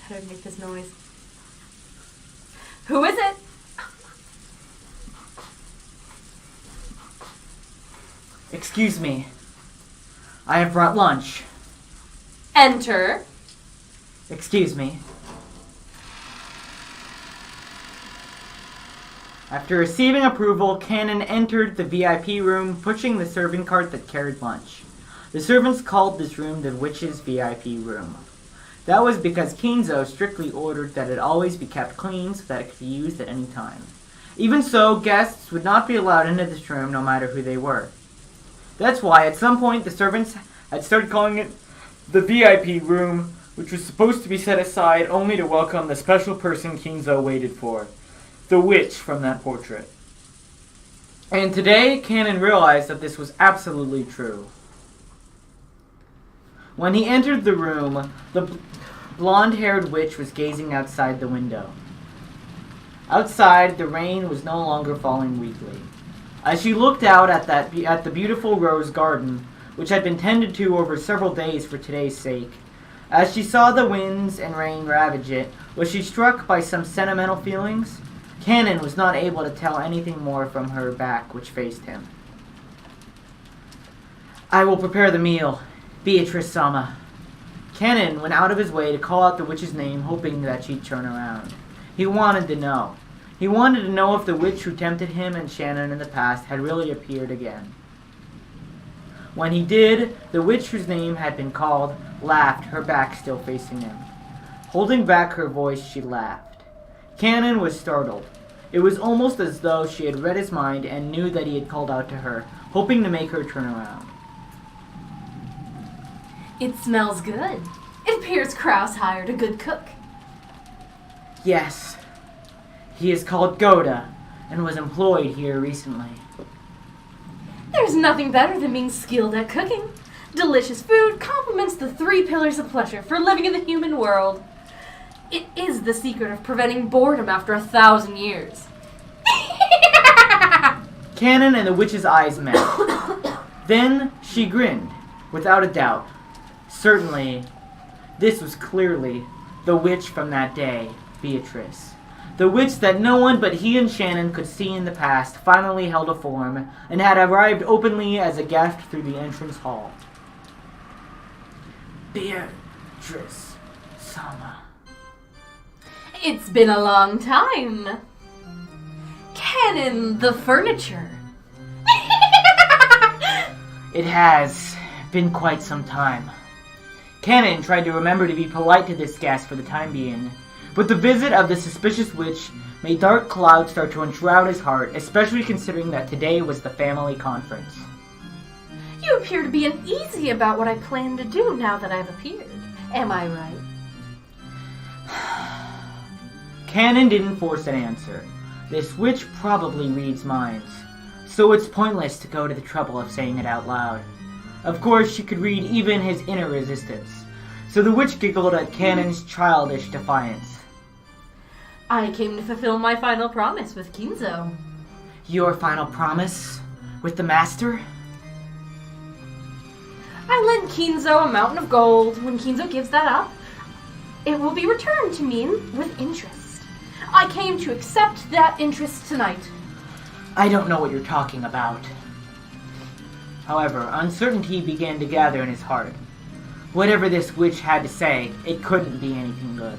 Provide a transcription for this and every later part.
How do I make this noise? Who is it? Excuse me. I have brought lunch. Enter. Excuse me. After receiving approval, Cannon entered the VIP room, pushing the serving cart that carried lunch. The servants called this room the Witch's VIP room. That was because Kinzo strictly ordered that it always be kept clean so that it could be used at any time. Even so, guests would not be allowed into this room no matter who they were. That's why at some point the servants had started calling it the VIP room, which was supposed to be set aside only to welcome the special person Kinzo waited for. The witch from that portrait. And today, Cannon realized that this was absolutely true. When he entered the room, the blonde-haired witch was gazing outside the window. Outside, the rain was no longer falling weakly. As she looked out at the beautiful rose garden, which had been tended to over several days for today's sake, as she saw the winds and rain ravage it, was she struck by some sentimental feelings? Cannon was not able to tell anything more from her back, which faced him. I will prepare the meal, Beatrice-sama. Cannon went out of his way to call out the witch's name, hoping that she'd turn around. He wanted to know. He wanted to know if the witch who tempted him and Shannon in the past had really appeared again. When he did, the witch whose name had been called laughed, her back still facing him. Holding back her voice, she laughed. Cannon was startled. It was almost as though she had read his mind and knew that he had called out to her, hoping to make her turn around. It smells good. It appears Kraus hired a good cook. Yes. He is called Goda and was employed here recently. There's nothing better than being skilled at cooking. Delicious food complements the 3 pillars of pleasure for living in the human world. It is the secret of preventing boredom after 1,000 years. Cannon and the witch's eyes met. Then she grinned, without a doubt. Certainly, this was clearly the witch from that day, Beatrice. The witch that no one but he and Shannon could see in the past finally held a form and had arrived openly as a guest through the entrance hall. Beatrice-sama. It's been a long time. Cannon the furniture. It has been quite some time. Cannon tried to remember to be polite to this guest for the time being, but the visit of the suspicious witch made dark clouds start to enshroud his heart, especially considering that today was the family conference. You appear to be uneasy about what I plan to do now that I've appeared. Am I right? Cannon didn't force an answer. This witch probably reads minds, so it's pointless to go to the trouble of saying it out loud. Of course, she could read even his inner resistance, so the witch giggled at Cannon's childish defiance. I came to fulfill my final promise with Kinzo. Your final promise? With the master? I lent Kinzo a mountain of gold. When Kinzo gives that up, it will be returned to me with interest. I came to accept that interest tonight. I don't know what you're talking about. However, uncertainty began to gather in his heart. Whatever this witch had to say, it couldn't be anything good.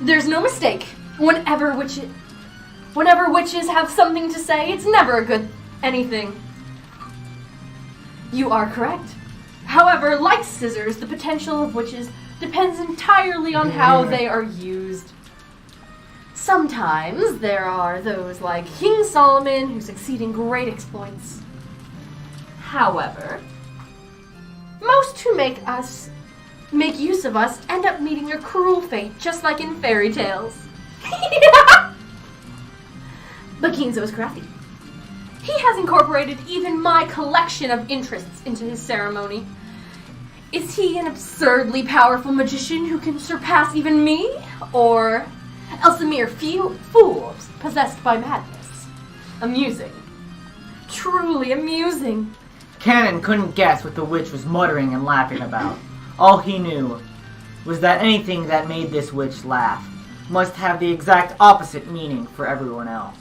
There's no mistake. Whenever witches have something to say, it's never a good anything. You are correct. However, like scissors, the potential of witches depends entirely on how they are used. Sometimes there are those like King Solomon who succeed in great exploits. However, most who make use of us end up meeting a cruel fate, just like in fairy tales. But Kinzo is crafty. He has incorporated even my collection of interests into his ceremony. Is he an absurdly powerful magician who can surpass even me? Or else a mere fool possessed by madness? Amusing. Truly amusing. Cannon couldn't guess what the witch was muttering and laughing about. All he knew was that anything that made this witch laugh must have the exact opposite meaning for everyone else.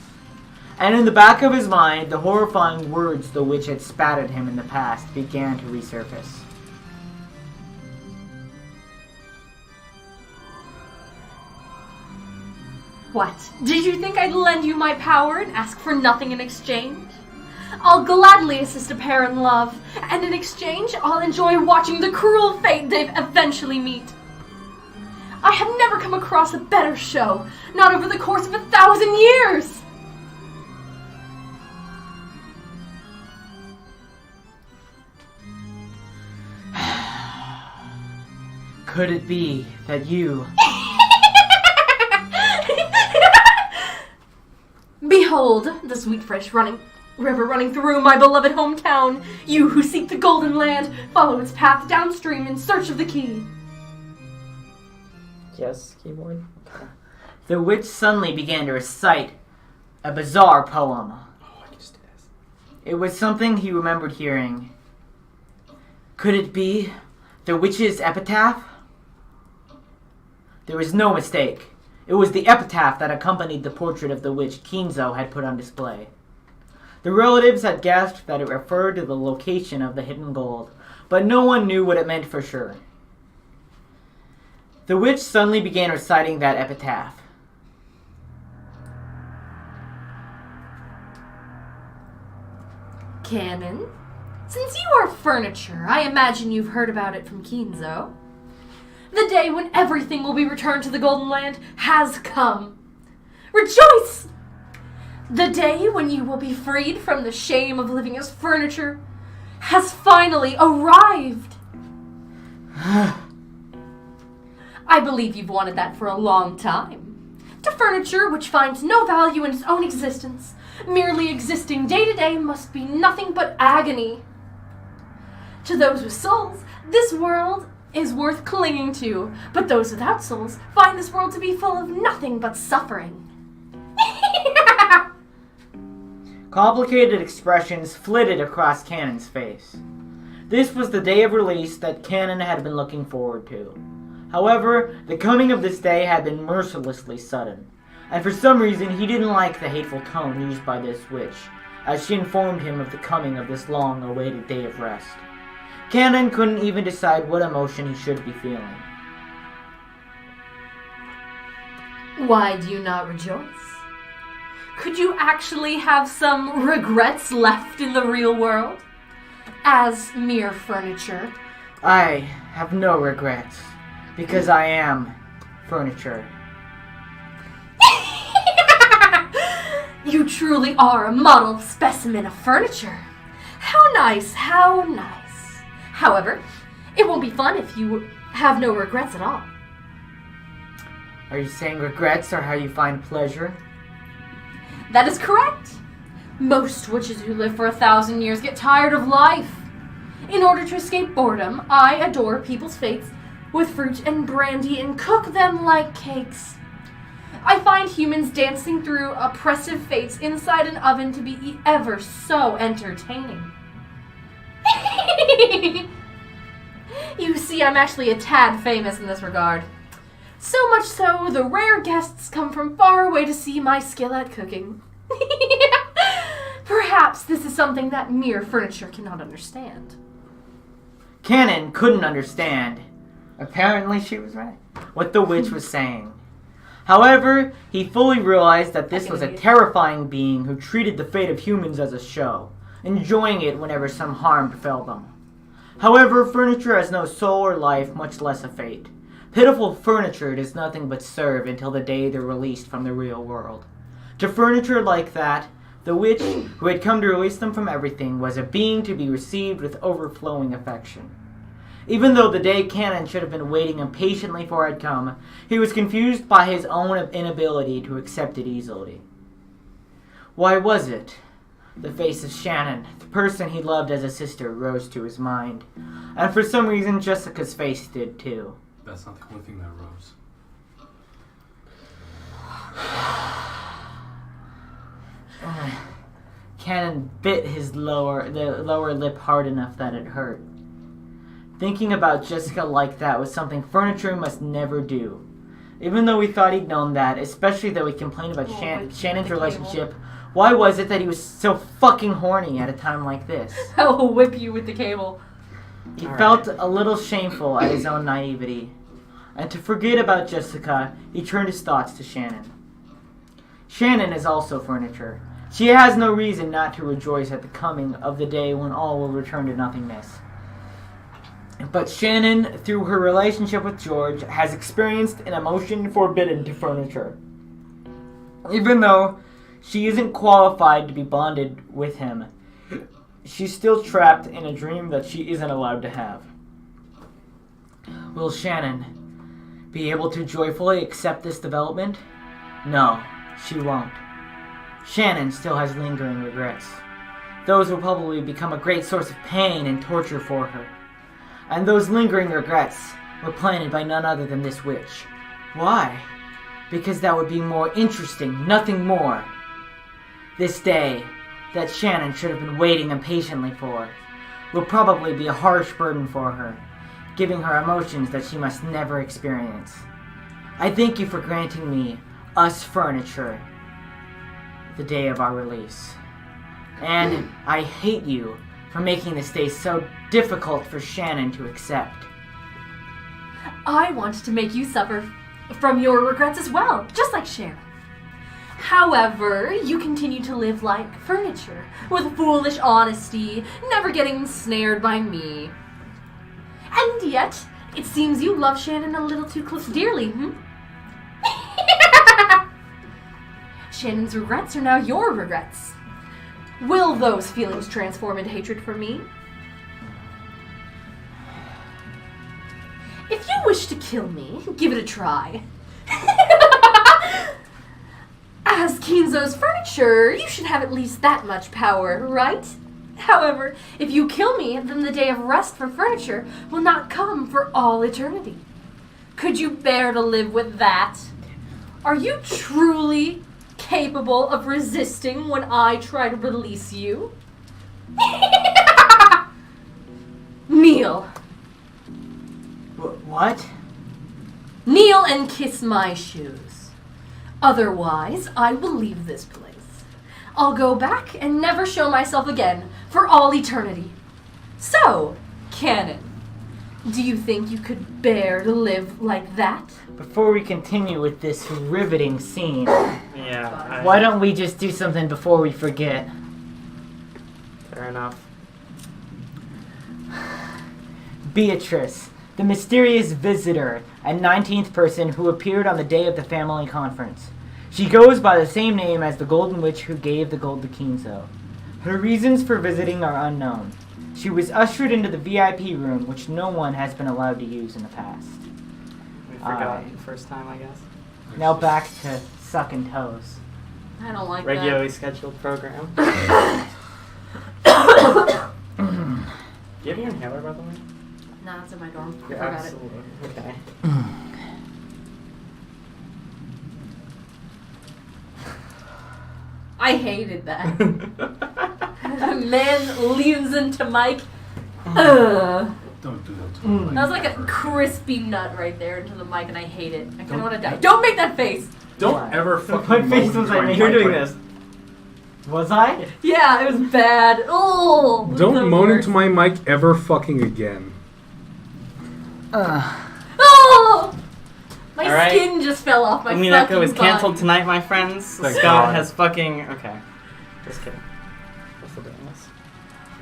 And in the back of his mind, the horrifying words the witch had spat at him in the past began to resurface. What? Did you think I'd lend you my power and ask for nothing in exchange? I'll gladly assist a pair in love, and in exchange, I'll enjoy watching the cruel fate they eventually meet. I have never come across a better show, not over the course of 1,000 years! Could it be that you... Behold, the sweet fresh river running through my beloved hometown. You who seek the golden land, follow its path downstream in search of the key. Yes, keyboard. The witch suddenly began to recite a bizarre poem. Oh, I just did this. It was something he remembered hearing. Could it be the witch's epitaph? There was no mistake. It was the epitaph that accompanied the portrait of the witch Kinzo had put on display. The relatives had guessed that it referred to the location of the hidden gold, but no one knew what it meant for sure. The witch suddenly began reciting that epitaph. Canon, since you are furniture, I imagine you've heard about it from Kinzo. The day when everything will be returned to the Golden Land has come. Rejoice! The day when you will be freed from the shame of living as furniture has finally arrived. I believe you've wanted that for a long time. To furniture which finds no value in its own existence, merely existing day to day must be nothing but agony. To those with souls, this world is worth clinging to, but those without souls find this world to be full of nothing but suffering. Complicated expressions flitted across Cannon's face. This was the day of release that Cannon had been looking forward to. However, the coming of this day had been mercilessly sudden, and for some reason he didn't like the hateful tone used by this witch, as she informed him of the coming of this long-awaited day of rest. Cannon couldn't even decide what emotion he should be feeling. Why do you not rejoice? Could you actually have some regrets left in the real world? As mere furniture. I have no regrets, because I am furniture. You truly are a model specimen of furniture. How nice, how nice. However, it won't be fun if you have no regrets at all. Are you saying regrets are how you find pleasure? That is correct. Most witches who live for 1,000 years get tired of life. In order to escape boredom, I adore people's fates with fruit and brandy and cook them like cakes. I find humans dancing through oppressive fates inside an oven to be ever so entertaining. You see, I'm actually a tad famous in this regard. So much so, the rare guests come from far away to see my skill at cooking. Perhaps this is something that mere furniture cannot understand. Cannon couldn't understand. Apparently she was right. What the witch was saying. However, he fully realized that this was a terrifying being who treated the fate of humans as a show, enjoying it whenever some harm befell them. However, furniture has no soul or life, much less a fate. Pitiful furniture does nothing but serve until the day they're released from the real world. To furniture like that, the witch, who had come to release them from everything, was a being to be received with overflowing affection. Even though the day Cannon should have been waiting impatiently for had come, he was confused by his own inability to accept it easily. Why was it? The face of Shannon, the person he loved as a sister, rose to his mind. And for some reason, Jessica's face did too. That's not the only thing that rose. Cannon bit his lower lip hard enough that it hurt. Thinking about Jessica like that was something furniture must never do. Even though we thought he'd known that, especially though he complained about Shannon's relationship, why was it that he was so fucking horny at a time like this? I'll whip you with the cable. He felt a little shameful at his own naivety. And to forget about Jessica, he turned his thoughts to Shannon. Shannon is also furniture. She has no reason not to rejoice at the coming of the day when all will return to nothingness. But Shannon, through her relationship with George, has experienced an emotion forbidden to furniture. Even though she isn't qualified to be bonded with him, she's still trapped in a dream that she isn't allowed to have. Will Shannon be able to joyfully accept this development? No, she won't. Shannon still has lingering regrets. Those will probably become a great source of pain and torture for her. And those lingering regrets were planted by none other than this witch. Why? Because that would be more interesting, nothing more. This day, that Shannon should have been waiting impatiently for, will probably be a harsh burden for her, giving her emotions that she must never experience. I thank you for granting me, us furniture, the day of our release. And I hate you for making this day so difficult for Shannon to accept. I want to make you suffer from your regrets as well, just like Shannon. However, you continue to live like furniture, with foolish honesty, never getting ensnared by me. And yet, it seems you love Shannon a little too dearly, Shannon's regrets are now your regrets. Will those feelings transform into hatred for me? If you wish to kill me, give it a try. As Kinzo's furniture, you should have at least that much power, right? However, if you kill me, then the day of rest for furniture will not come for all eternity. Could you bear to live with that? Are you truly capable of resisting when I try to release you? Kneel. What? Kneel and kiss my shoes. Otherwise, I will leave this place. I'll go back and never show myself again for all eternity. So, Canon, do you think you could bear to live like that? Before we continue with this riveting scene, Yeah. why don't we just do something before we forget? Fair enough. Beatrice, the mysterious visitor and 19th person who appeared on the day of the family conference. She goes by the same name as the Golden Witch who gave the gold to Kinzo. Her reasons for visiting are unknown. She was ushered into the VIP room, which no one has been allowed to use in the past. We forgot the first time, I guess. Now back to sucking toes. I don't like Regularly scheduled program. Do you have your inhaler, by the way? that. Nah, it's in my dorm. I Yeah, forgot absolutely. Okay. I hated that. Man leans into mic. Don't do that to me. That was like a crispy nut right there into the mic, and I hate it. I kind of want to die. Don't make that face. Don't ever fucking What face moan was to I my making? You're doing mic. this. Was I? Yeah, it was bad. Oh. it was Don't the moan worst. into my mic ever fucking again. Oh! My All right. skin just fell off my Umineko fucking is canceled body. tonight, my friends. Thank Scott God. has fucking... Okay. Just kidding. We're still doing this.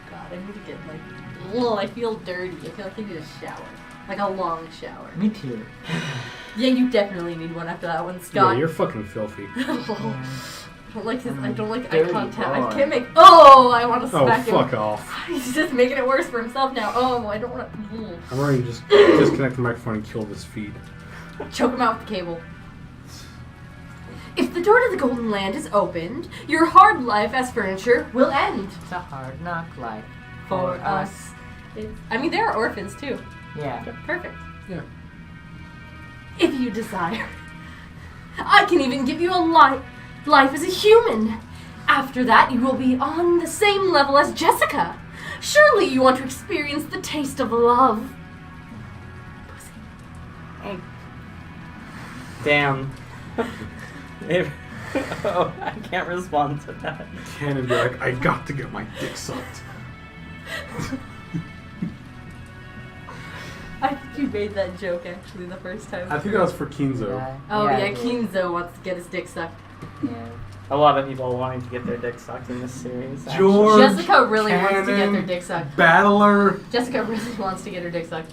God, I need to get like. Ugh, I feel dirty. I feel like I need a shower. Like a long shower. Me too. Yeah, you definitely need one after that one, Yeah, Scott. you're fucking filthy. I don't like his. I don't like eye Dirty contact. I boy. can't make. Oh, I want to Oh, smack him. fuck off. He's just making it worse for himself now. Oh, I don't want to. I'm ready to just disconnect the microphone and kill this feed. Choke him out with the cable. If the door to the Golden Land is opened, your hard life as furniture will end. It's a hard knock life For us. I mean, there are orphans too. Yeah. Perfect. Yeah. If you desire. I can even give you a life as a human. After that, you will be on the same level as Jessica. Surely you want to experience the taste of love. Damn. Oh, I can't respond to that. Cannon be like, I got to get my dick sucked. I think you made that joke actually the first time. I think that was for Kinzo. Oh yeah, I did. Kinzo wants to get his dick sucked. Yeah. A lot of people wanting to get their dick sucked in this series. actually. George Jessica really wants to get Cannon, their dick sucked. Battler. Jessica really wants to get her dick sucked.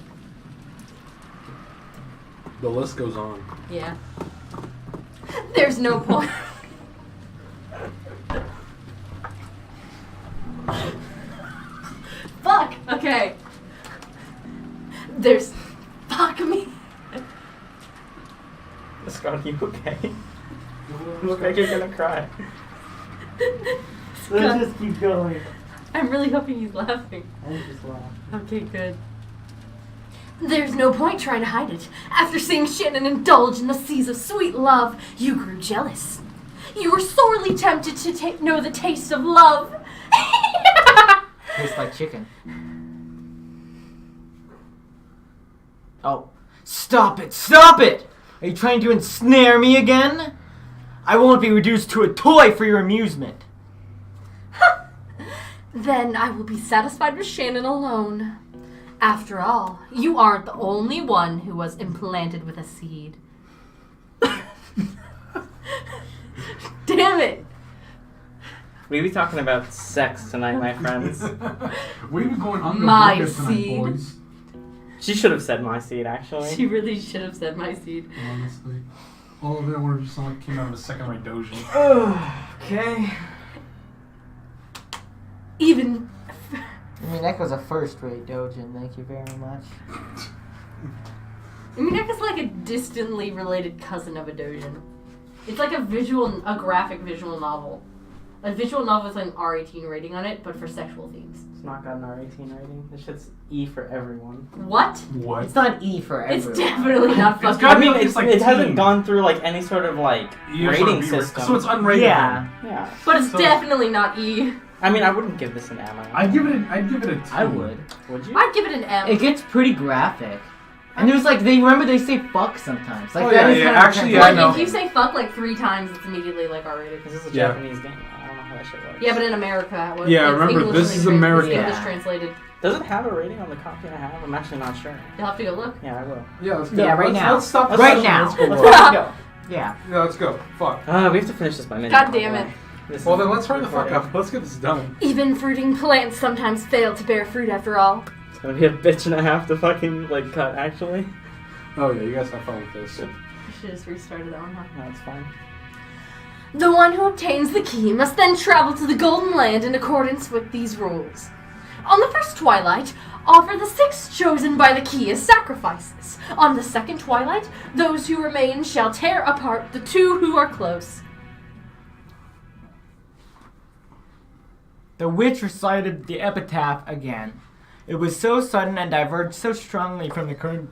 The list goes on. Yeah. There's no point. Fuck! Okay. There's... Fuck me. Scott, you okay? You look like you're gonna cry. Let's just keep going. I'm really hoping he's laughing. I just laugh. Okay, good. There's no point trying to hide it. After seeing Shannon indulge in the seas of sweet love, you grew jealous. You were sorely tempted to know the taste of love. Tastes like chicken. Oh. Stop it! Stop it! Are you trying to ensnare me again? I won't be reduced to a toy for your amusement. Then I will be satisfied with Shannon alone. After all, you aren't the only one who was implanted with a seed. Damn it! We be talking about sex tonight, my friends. We be going under My buckets tonight, seed. boys. She should have said my seed, actually. She really should have said my seed. Honestly. All of it would have just like came out of a second-rate doujin. Okay. Even... I mean, that was a first-rate dojin. Thank you very much. Umineko is like a distantly related cousin of a doujin. It's like a graphic visual novel. A visual novel with an R18 rating on it, but for sexual themes. It's not got an R18 rating. This shit's E for everyone. What? What? It's not E for It's everyone. definitely not It's fucking... got- I mean, It's like it hasn't teen. gone through like any sort of like rating system. So it's unrated. Yeah. Yeah. But it's So- definitely not E. I mean, I wouldn't give this an M. I'd give it a 2. I would. Would you? I'd give it an M. It gets pretty graphic. And there's like, they say fuck sometimes. Like, Oh, that yeah, is yeah, kind of actually, yeah, I Like, know. if you say fuck like 3 times, it's immediately like R-rated. This is a Yeah. Japanese game. I don't know how that shit works. Yeah, but in America, what, Yeah, it's remember, English this is English America. English Yeah. translated. Does it have a rating on the copy I have? I'm actually not sure. You'll have to go look. Yeah, I will. Yeah, let's go. Yeah, right let's, now. Let's stop. Right this now. session. Let's go. Let's go. Yeah. Yeah, let's go. Fuck. We have to finish this by midnight. God by the damn way. it. This Well, is then let's hurry the fuck recording. up. Let's get this done. Even fruiting plants sometimes fail to bear fruit after all. It's gonna be a bitch and a half to fucking like cut. Actually, Oh yeah, you guys have fun with this. I should have just restarted that one, huh? no, it's fine. The one who obtains the key must then travel to the Golden Land in accordance with these rules. On the first twilight, offer the 6 chosen by the key as sacrifices. On the second twilight, those who remain shall tear apart the 2 who are close. The witch recited the epitaph again. It was so sudden and diverged so strongly from the current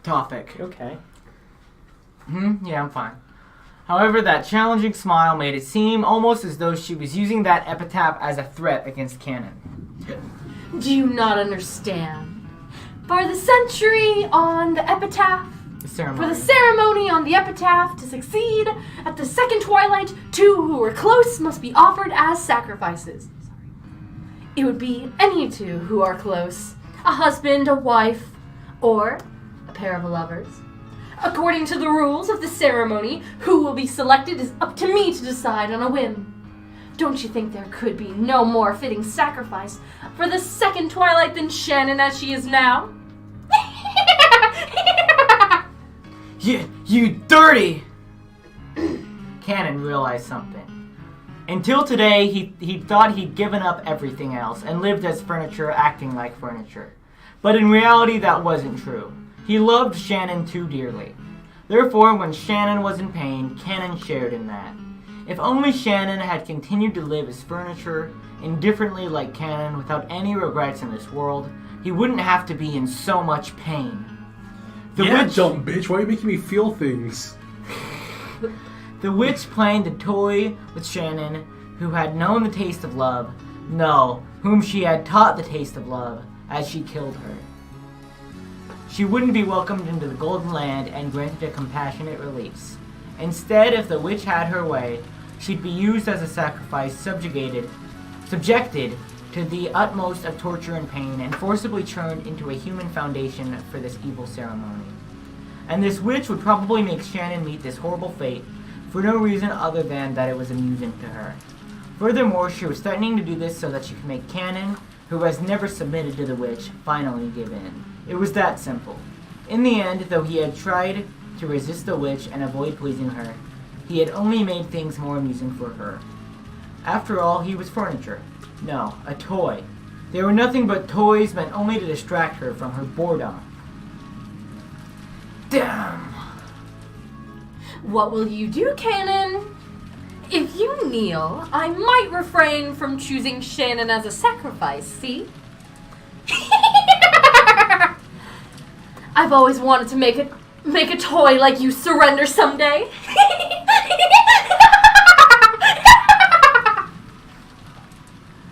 topic. Okay. Yeah, I'm fine. However, that challenging smile made it seem almost as though she was using that epitaph as a threat against Canon. Do you not understand? For the century on the epitaph, The for ceremony. the ceremony on the epitaph to succeed, at the second twilight, 2 who are close must be offered as sacrifices. It would be any 2 who are close, a husband, a wife, or a pair of lovers. According to the rules of the ceremony, who will be selected is up to me to decide on a whim. Don't you think there could be no more fitting sacrifice for the second twilight than Shannon as she is now? You dirty! Canon realized something. Until today, he thought he'd given up everything else and lived as furniture, acting like furniture. But in reality, that wasn't true. He loved Shannon too dearly. Therefore, when Shannon was in pain, Canon shared in that. If only Shannon had continued to live as furniture, indifferently like Canon, without any regrets in this world, he wouldn't have to be in so much pain. The Yeah, witch, dumb bitch. Why are you making me feel things? the witch playing the toy with Shannon, who had known the taste of love, no, whom she had taught the taste of love, as she killed her. she wouldn't be welcomed into the Golden Land and granted a compassionate release. Instead, if the witch had her way, she'd be used as a sacrifice, subjected to the utmost of torture and pain, and forcibly turned into a human foundation for this evil ceremony. And this witch would probably make Shannon meet this horrible fate for no reason other than that it was amusing to her. Furthermore, she was threatening to do this so that she could make Cannon, who has never submitted to the witch, finally give in. It was that simple. In the end, though he had tried to resist the witch and avoid pleasing her, he had only made things more amusing for her. After all, he was furniture. No, a toy. They were nothing but toys meant only to distract her from her boredom. Damn! What will you do, Cannon? If you kneel, I might refrain from choosing Shannon as a sacrifice, see? I've always wanted to make a toy like you surrender someday.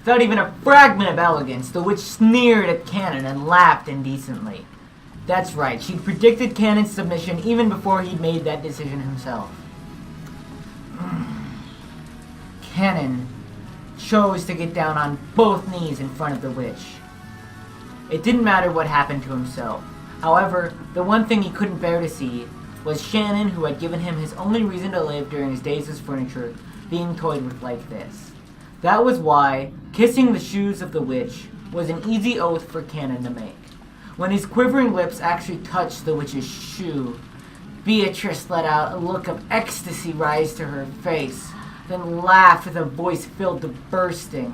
Without even a fragment of elegance, the witch sneered at Cannon and laughed indecently. That's right, she'd predicted Cannon's submission even before he'd made that decision himself. Cannon chose to get down on both knees in front of the witch. It didn't matter what happened to himself. However, the one thing he couldn't bear to see was Shannon, who had given him his only reason to live during his days as furniture, being toyed with like this. That was why kissing the shoes of the witch was an easy oath for Cannon to make. When his quivering lips actually touched the witch's shoe, Beatrice let out a look of ecstasy rise to her face, then laughed with a voice filled to bursting.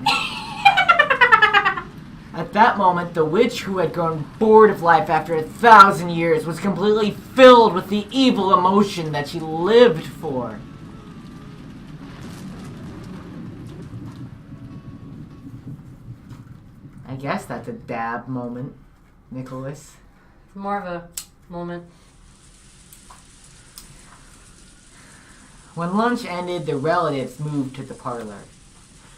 At that moment, the witch, who had grown bored of life after 1,000 years, was completely filled with the evil emotion that she lived for. I guess that's a dab moment, Nicholas. More of a moment. When lunch ended, the relatives moved to the parlor.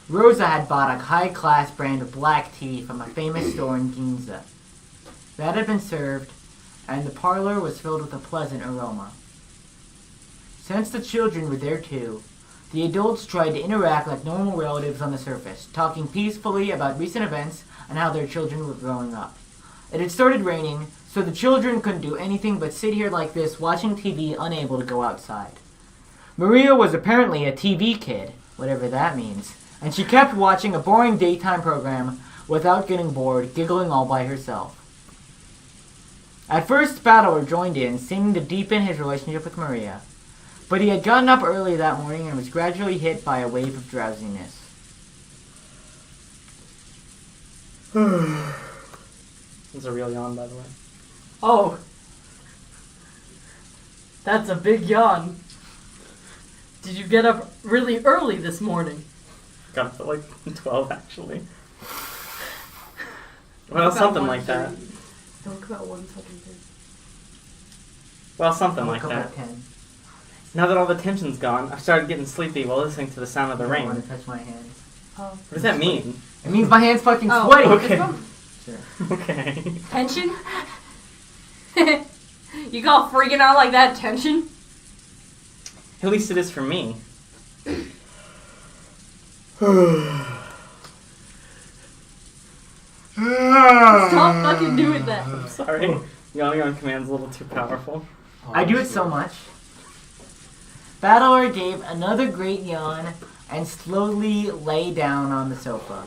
Rosa had bought a high-class brand of black tea from a famous store in Ginza. That had been served, and the parlor was filled with a pleasant aroma. Since the children were there too, the adults tried to interact like normal relatives on the surface, talking peacefully about recent events and how their children were growing up. It had started raining, so the children couldn't do anything but sit here like this, watching TV, unable to go outside. Maria was apparently a TV kid, whatever that means, and she kept watching a boring daytime program without getting bored, giggling all by herself. At first, Battler joined in, seeming to deepen his relationship with Maria, but he had gotten up early that morning and was gradually hit by a wave of drowsiness. It's a real yawn, by the way. Oh. That's a big yawn. Did you get up really early this morning? Got up at like 12, actually. Well, something like that. Don't come out 1:30. Well, something I'll like come that. at 10. Now that all the tension's gone, I've started getting sleepy while listening to the sound of the You don't rain. want What to touch my hands. Oh. does that mean? It means my hand's fucking Oh, sweaty. okay. Sure. Okay. Tension? You all freaking out like that? Tension? At least it is for me. Stop fucking doing that. I'm sorry. Yawning on command's a little too powerful. I do it so much. Battler gave another great yawn and slowly lay down on the sofa.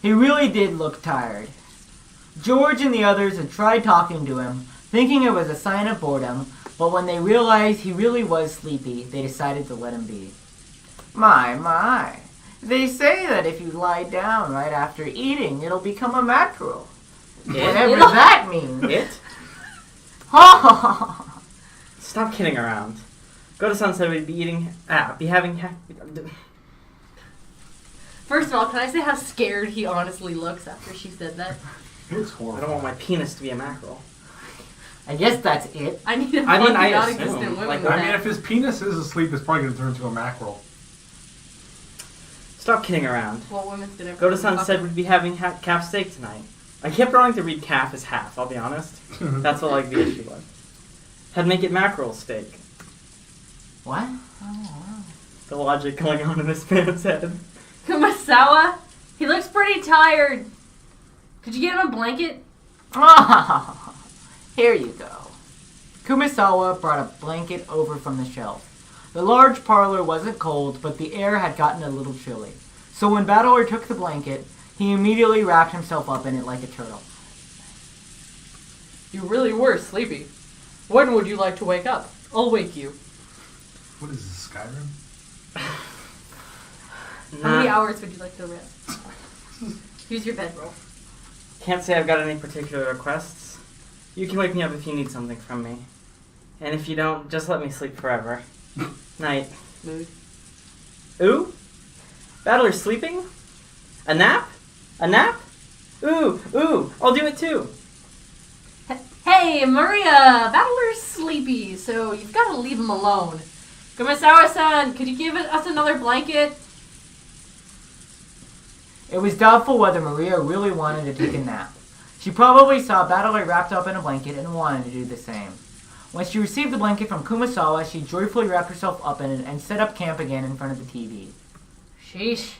He really did look tired. George and the others had tried talking to him, thinking it was a sign of boredom, but when they realized he really was sleepy, they decided to let him be. My. They say that if you lie down right after eating, it'll become a mackerel. Whatever It'll- that means. It? Ha Stop kidding around. Go to Sunset, we'd be having First of all, can I say how scared he honestly looks after she said that? It looks I horrible. don't want my penis to be a mackerel. I guess that's it. I need a I mean, fucking I non-existent assume, women like, with I mean, that. if his penis is asleep, it's probably going to turn into a mackerel. Stop kidding around. Well, women's gonna Go to Sunset, we'd be having calf steak tonight. I kept wanting to read calf as half, I'll be honest. That's what the issue was. Had to make it mackerel steak. What? The logic going on in this man's head. Kumasawa, he looks pretty tired. Could you get him a blanket? Here you go. Kumasawa brought a blanket over from the shelf. The large parlor wasn't cold, but the air had gotten a little chilly. So when Battler took the blanket, he immediately wrapped himself up in it like a turtle. You really were sleepy. When would you like to wake up? I'll wake you. What is this, Skyrim? How many hours would you like to rest? Use your bedroll. Can't say I've got any particular requests. You can wake me up if you need something from me. And if you don't, just let me sleep forever. Night. Mood. Ooh? Battler's sleeping? A nap? A nap? Ooh, I'll do it too. Hey, Maria, Battler's sleepy, so you've got to leave him alone. Kumasawa-san, could you give us another blanket? It was doubtful whether Maria really wanted to take a nap. She probably saw Battler wrapped up in a blanket and wanted to do the same. When she received the blanket from Kumasawa, she joyfully wrapped herself up in it and set up camp again in front of the TV. Sheesh.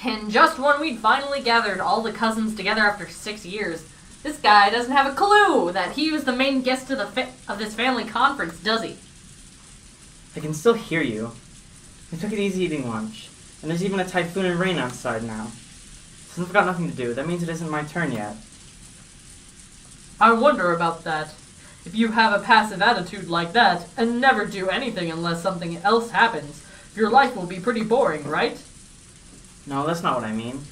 And just when we'd finally gathered all the cousins together after 6 years, this guy doesn't have a clue that he was the main guest of this family conference, does he? I can still hear you. We took it easy eating lunch. And there's even a typhoon and rain outside now. Since I've got nothing to do, that means it isn't my turn yet. I wonder about that. If you have a passive attitude like that, and never do anything unless something else happens, your life will be pretty boring, right? No, that's not what I mean.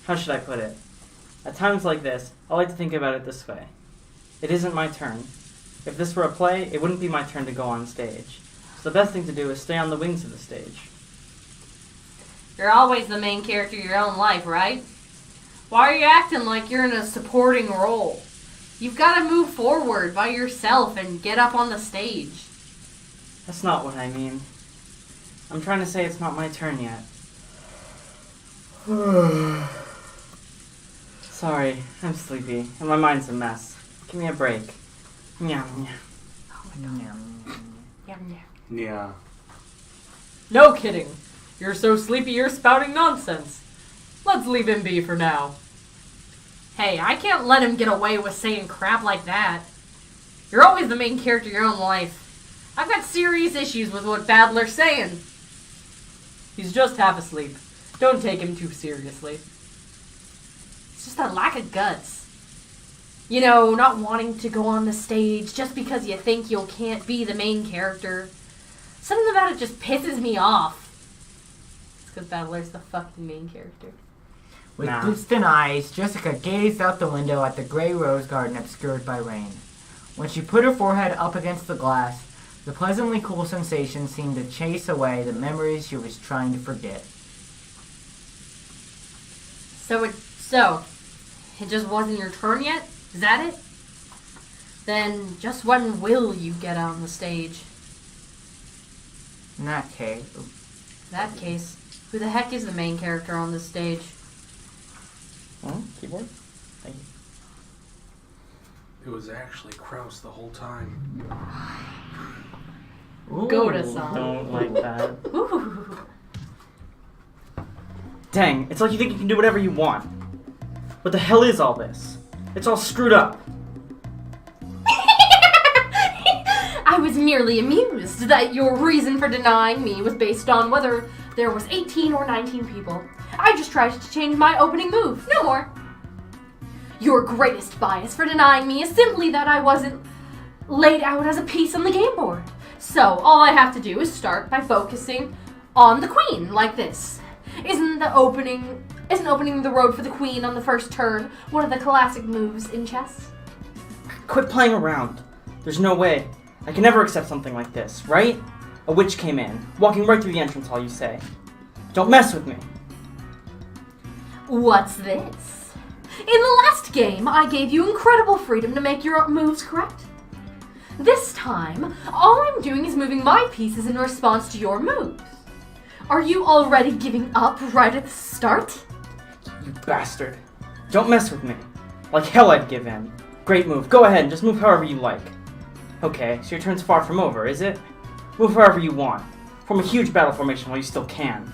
How should I put it? At times like this, I like to think about it this way. It isn't my turn. If this were a play, it wouldn't be my turn to go on stage. So the best thing to do is stay on the wings of the stage. You're always the main character of your own life, right? Why are you acting like you're in a supporting role? You've got to move forward by yourself and get up on the stage. That's not what I mean. I'm trying to say it's not my turn yet. Sorry, I'm sleepy, and my mind's a mess. Give me a break. Meow, meow. Yeah. No kidding. You're so sleepy you're spouting nonsense. Let's leave him be for now. Hey, I can't let him get away with saying crap like that. You're always the main character of your own life. I've got serious issues with what Battler's saying. He's just half asleep. Don't take him too seriously. It's just a lack of guts. You know, not wanting to go on the stage just because you think you can't be the main character. Something about it just pisses me off. It's because Battler's the fucking main character. With Nah. distant eyes, Jessica gazed out the window at the gray rose garden obscured by rain. When she put her forehead up against the glass, the pleasantly cool sensation seemed to chase away the memories she was trying to forget. So it just wasn't your turn yet? Is that it? Then just when will you get on the stage? In that case, In that case, who the heck is the main character on this stage? Keyboard? Thank you. It was actually Kraus the whole time. Go to some. Don't like that. Ooh. Dang, it's like you think you can do whatever you want. What the hell is all this? It's all screwed up. I was merely amused that your reason for denying me was based on whether there was 18 or 19 people. I just tried to change my opening move, no more. Your greatest bias for denying me is simply that I wasn't laid out as a piece on the game board. So all I have to do is start by focusing on the queen, like this. Isn't opening the road for the queen on the first turn one of the classic moves in chess? Quit playing around. There's no way. I can never accept something like this, right? A witch came in, walking right through the entrance hall, you say. Don't mess with me. What's this? In the last game, I gave you incredible freedom to make your moves correct. This time, all I'm doing is moving my pieces in response to your moves. Are you already giving up right at the start? You bastard. Don't mess with me. Like hell I'd give in. Great move. Go ahead and just move however you like. Okay, so your turn's far from over, is it? Move however you want. Form a huge battle formation while you still can.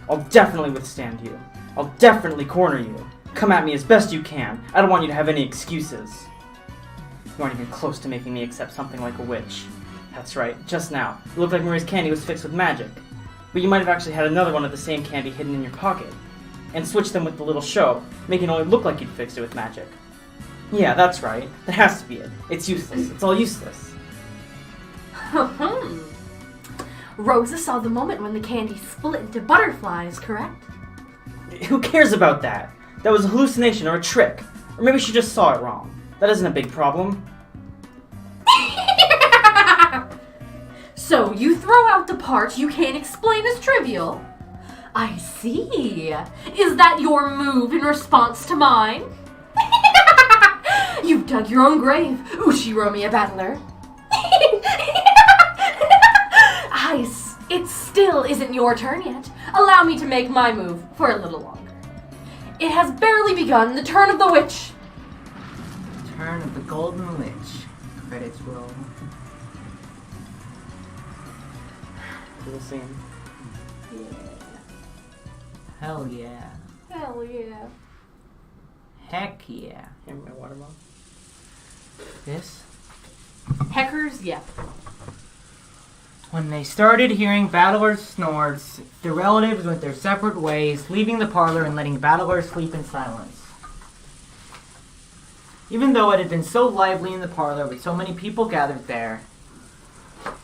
I'll definitely withstand you. I'll definitely corner you. Come at me as best you can. I don't want you to have any excuses. You aren't even close to making me accept something like a witch. That's right, just now. It looked like Marie's candy was fixed with magic. But you might have actually had another one of the same candy hidden in your pocket. And switched them with the little show, making it only look like you'd fixed it with magic. Yeah, that's right. That has to be it. It's useless. It's all useless. Rosa saw the moment when the candy split into butterflies, correct? Who cares about that? That was a hallucination or a trick. Or maybe she just saw it wrong. That isn't a big problem. So you throw out the part you can't explain as trivial? I see. Is that your move in response to mine? You've dug your own grave, Ushiromiya battler. It still isn't your turn yet. Allow me to make my move for a little longer. It has barely begun. The turn of the witch. Turn of the Golden Witch. Credits roll. Cool scene. Hell yeah. Hell yeah. Heck yeah. Hand me my water bottle. This? Heckers, yeah. When they started hearing Battler's snores, the relatives went their separate ways, leaving the parlor and letting Battler sleep in silence. Even though it had been so lively in the parlor with so many people gathered there,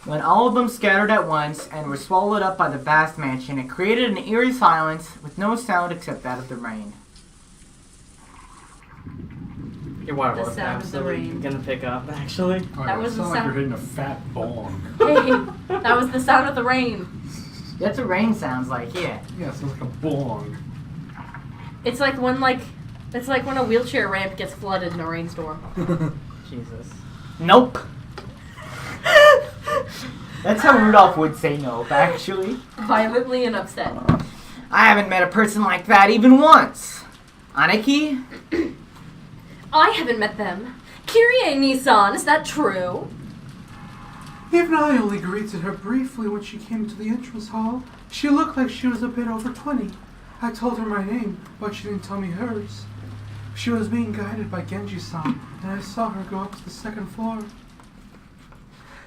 when all of them scattered at once and were swallowed up by the vast mansion, it created an eerie silence with no sound except that of the rain. Your water The bottle's sound of the absolutely rain. gonna pick up, actually. Oh, That it was the sounds like sound- you're hitting a fat bong. Hey, that was the sound of the rain. That's what rain sounds like, yeah. Yeah, it sounds like a bong. It's like when a wheelchair ramp gets flooded in a rainstorm. Jesus. Nope. That's how Rudolph would say nope, actually. Violently and upset. I haven't met a person like that even once. Aniki? I haven't met them. Kyrie-Nissan, is that true? Even I only greeted her briefly when she came to the entrance hall. She looked like she was a bit over 20. I told her my name, but she didn't tell me hers. She was being guided by Genji-san, and I saw her go up to the second floor.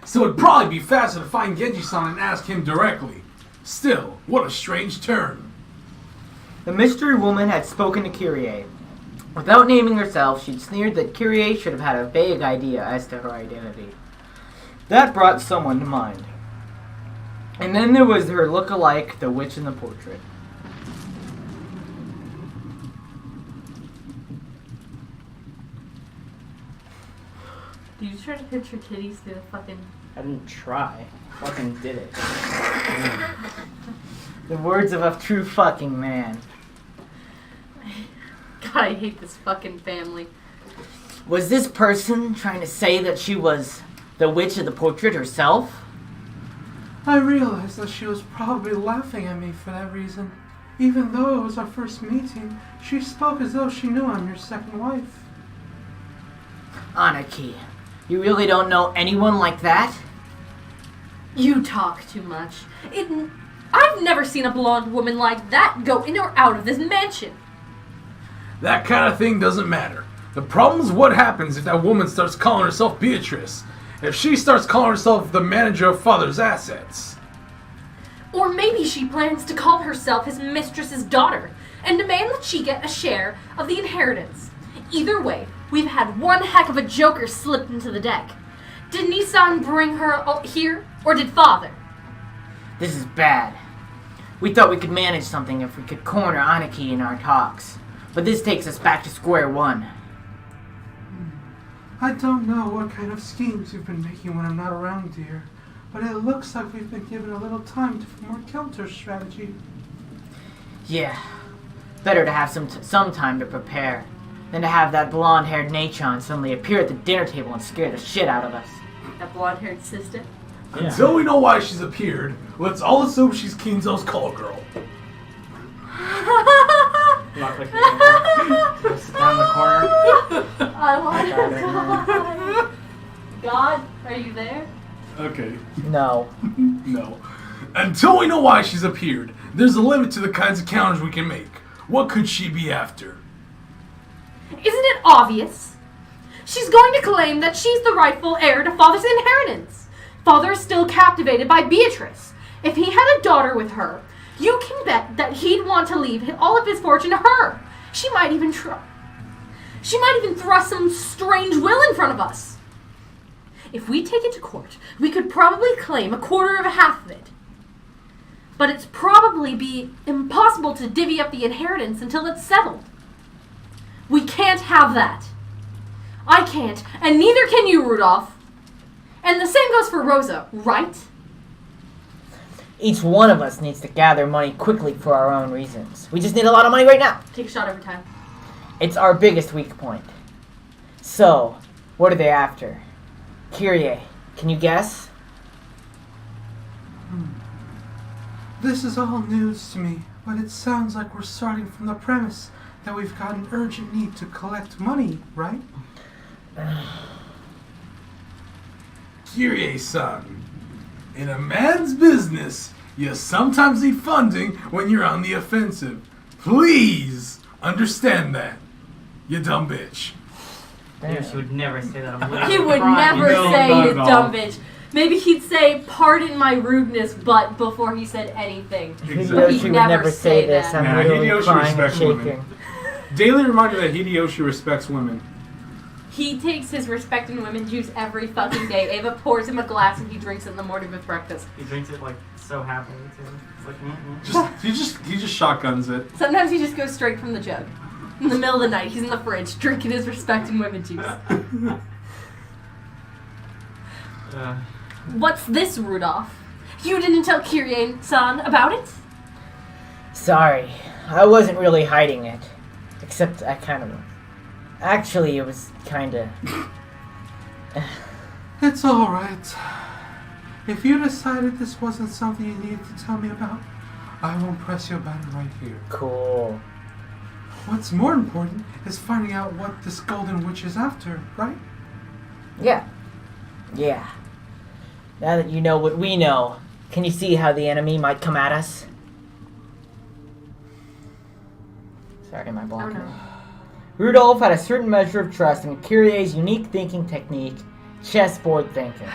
So it'd probably be faster to find Genji-san and ask him directly. Still, what a strange turn. The mystery woman had spoken to Kyrie. Without naming herself, she'd sneered that Kyrie should have had a vague idea as to her identity. That brought someone to mind. And then there was her look-alike, the witch in the portrait. Did you try to pinch your titties through the fucking... I didn't try. Fucking did it. The words of a true fucking man. God, I hate this fucking family. Was this person trying to say that she was the witch of the portrait herself? I realized that she was probably laughing at me for that reason. Even though it was our first meeting, she spoke as though she knew I'm your second wife. Aniki, you really don't know anyone like that? You talk too much. I've never seen a blonde woman like that go in or out of this mansion. That kind of thing doesn't matter. The problem is what happens if that woman starts calling herself Beatrice. If she starts calling herself the manager of father's assets. Or maybe she plans to call herself his mistress's daughter and demand that she get a share of the inheritance. Either way, we've had one heck of a joker slipped into the deck. Did Nissan bring her here, or did father? This is bad. We thought we could manage something if we could corner Aniki in our talks. But this takes us back to square one. I don't know what kind of schemes you've been making when I'm not around, dear, but it looks like we've been given a little time to form our counter strategy. Yeah, better to have some time to prepare than to have that blonde-haired Nachon suddenly appear at the dinner table and scare the shit out of us. That blonde-haired sister? Yeah. Until we know why she's appeared, let's all assume she's Kinzo's call girl. I'm not clicking anymore. Down the corner. I want to die. God, are you there? Okay. No. No. Until we know why she's appeared, there's a limit to the kinds of counters we can make. What could she be after? Isn't it obvious? She's going to claim that she's the rightful heir to Father's inheritance. Father is still captivated by Beatrice. If he had a daughter with her, you can bet that he'd want to leave all of his fortune to her. She might even thrust some strange will in front of us. If we take it to court, we could probably claim a quarter of a half of it. But it's probably be impossible to divvy up the inheritance until it's settled. We can't have that. I can't, and neither can you, Rudolph. And the same goes for Rosa, right? Each one of us needs to gather money quickly for our own reasons. We just need a lot of money right now. Take a shot every time. It's our biggest weak point. So, what are they after? Kyrie, can you guess? This is all news to me, but it sounds like we're starting from the premise that we've got an urgent need to collect money, right? Kyrie-san, in a man's business, you sometimes need funding when you're on the offensive. Please understand that, you dumb bitch. I knew she would never say that. I'm literally He would crying. never No, say, not you at all. dumb bitch. Maybe he'd say, pardon my rudeness, but before he said anything. Exactly. Hideyoshi would never never say say this. that. I'm Nah, literally Hideyoshi crying and respects women. shaking. Daily reminder that Hideyoshi respects women. He takes his respect in women juice every fucking day. Ava pours him a glass and he drinks it in the morning with breakfast. He drinks it like so happily too. It's like, He just shotguns it. Sometimes he just goes straight from the jug. In the middle of the night, he's in the fridge drinking his respect in women juice. What's this, Rudolph? You didn't tell Kyrie-san about it? Sorry, I wasn't really hiding it. Except I kind of was. Actually, it was kinda... It's alright. If you decided this wasn't something you needed to tell me about, I won't press you about it right here. cool. What's more important is finding out what this golden witch is after, right? Yeah. Yeah. Now that you know what we know, can you see how the enemy might come at us? Sorry, am I blocking no. it? Rudolph had a certain measure of trust in Kyrie's unique thinking technique, chessboard thinking.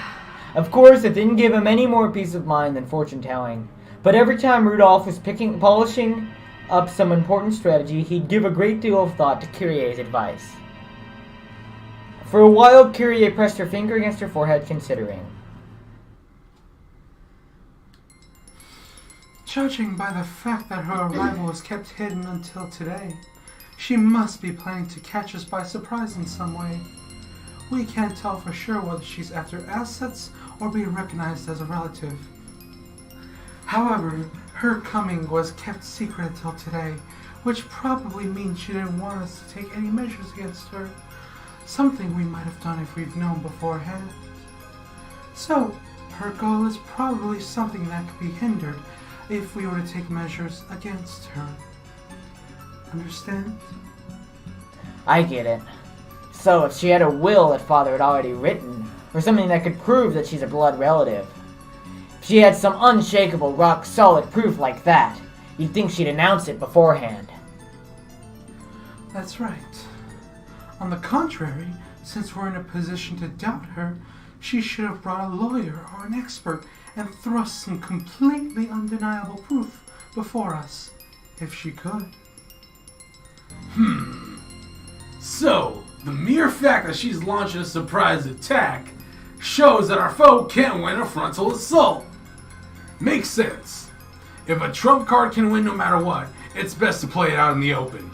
Of course, it didn't give him any more peace of mind than fortune telling. But every time Rudolph was polishing up some important strategy, he'd give a great deal of thought to Kyrie's advice. For a while, Kyrie pressed her finger against her forehead, considering. Judging by the fact that her arrival was kept hidden until today, she must be planning to catch us by surprise in some way. We can't tell for sure whether she's after assets or being recognized as a relative. However, her coming was kept secret until today, which probably means she didn't want us to take any measures against her. Something we might have done if we'd known beforehand. So, her goal is probably something that could be hindered if we were to take measures against her. Understand? I get it. So, if she had a will that Father had already written, or something that could prove that she's a blood relative, if she had some unshakable, rock-solid proof like that, you'd think she'd announce it beforehand. That's right. On the contrary, since we're in a position to doubt her, she should have brought a lawyer or an expert and thrust some completely undeniable proof before us, if she could. So, the mere fact that she's launching a surprise attack shows that our foe can't win a frontal assault. Makes sense. If a trump card can win no matter what, it's best to play it out in the open.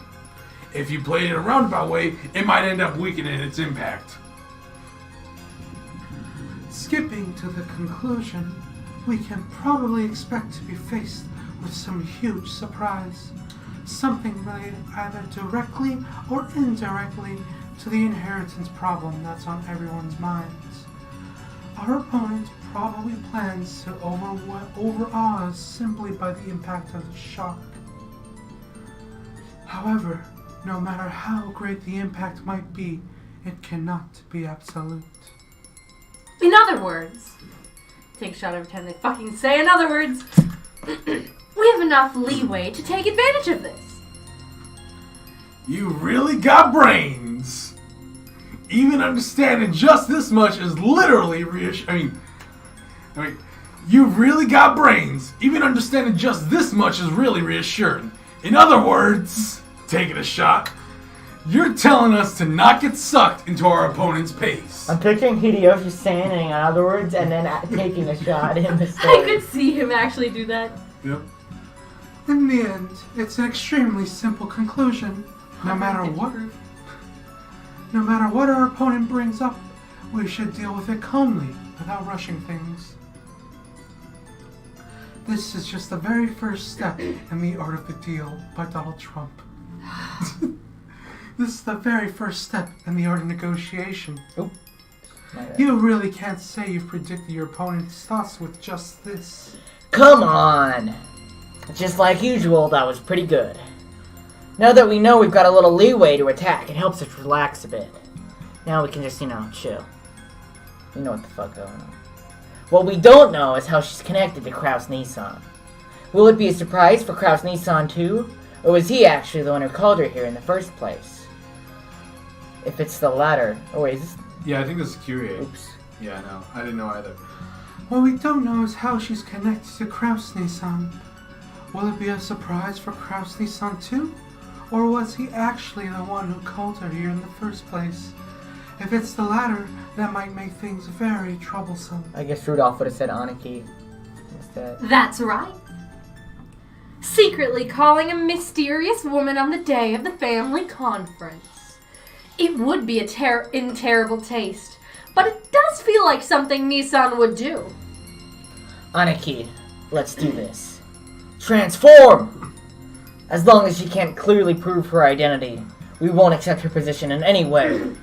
If you play it a roundabout way, it might end up weakening its impact. Skipping to the conclusion, we can probably expect to be faced with some huge surprise. Something related either directly or indirectly to the inheritance problem that's on everyone's minds. Our opponent probably plans to overawe us simply by the impact of the shock. However, No matter how great the impact might be, it cannot be absolute. In other words, take a shot every time they fucking say in other words, we have enough leeway to take advantage of this. You really got brains. Even understanding just this much is literally reassuring. I mean, you've really got brains. Even understanding just this much is really reassuring. In other words, taking a shot, you're telling us to not get sucked into our opponent's pace. I'm picturing Hideyoshi saying it in other words and then taking a shot in the I story. could see him actually do that. Yep. In the end, it's an extremely simple conclusion. No matter what our opponent brings up, we should deal with it calmly, without rushing things. This is just the very first step in The Art of the Deal by Donald Trump. This is the very first step in the art of negotiation. My bad. You really can't say you've predicted your opponent's thoughts with just this. Come on! Just like usual, that was pretty good. Now that we know we've got a little leeway to attack, it helps us relax a bit. Now we can just, chill. We know what the fuck going on. What we don't know is how she's connected to Kraus Nissan. Will it be a surprise for Kraus Nissan too? Or was he actually the one who called her here in the first place? If it's the latter... Oh wait, is this... Yeah, I think this is Kyrie. Oops. Yeah, no, I didn't know either. What we don't know is how she's connected to Kraus Nissan. Will it be a surprise for Kraus Nissan too? Or was he actually the one who called her here in the first place? If it's the latter, that might make things very troublesome. I guess Rudolph would have said Aniki instead. That's right. Secretly calling a mysterious woman on the day of the family conference. It would be in terrible taste, but it does feel like something Nissan would do. Aniki, let's do this. Transform! As long as she can't clearly prove her identity, we won't accept her position in any way.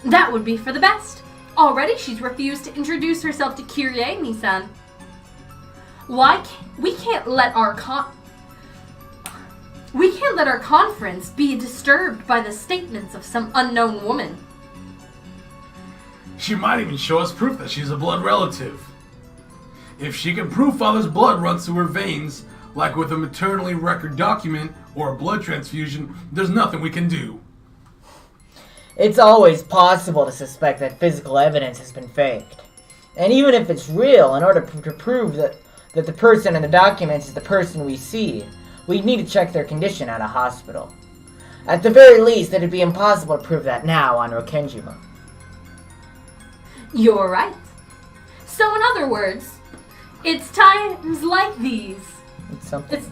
That would be for the best. Already she's refused to introduce herself to Kyrie Nissan. We can't let our conference be disturbed by the statements of some unknown woman. She might even show us proof that she's a blood relative. If she can prove father's blood runs through her veins, like with a maternally record document or a blood transfusion, there's nothing we can do. It's always possible to suspect that physical evidence has been faked. And even if it's real, in order to prove that the person in the documents is the person we see, we'd need to check their condition at a hospital. At the very least, it'd be impossible to prove that now on Rokenjima. You're right. So in other words, it's times like these. It's something.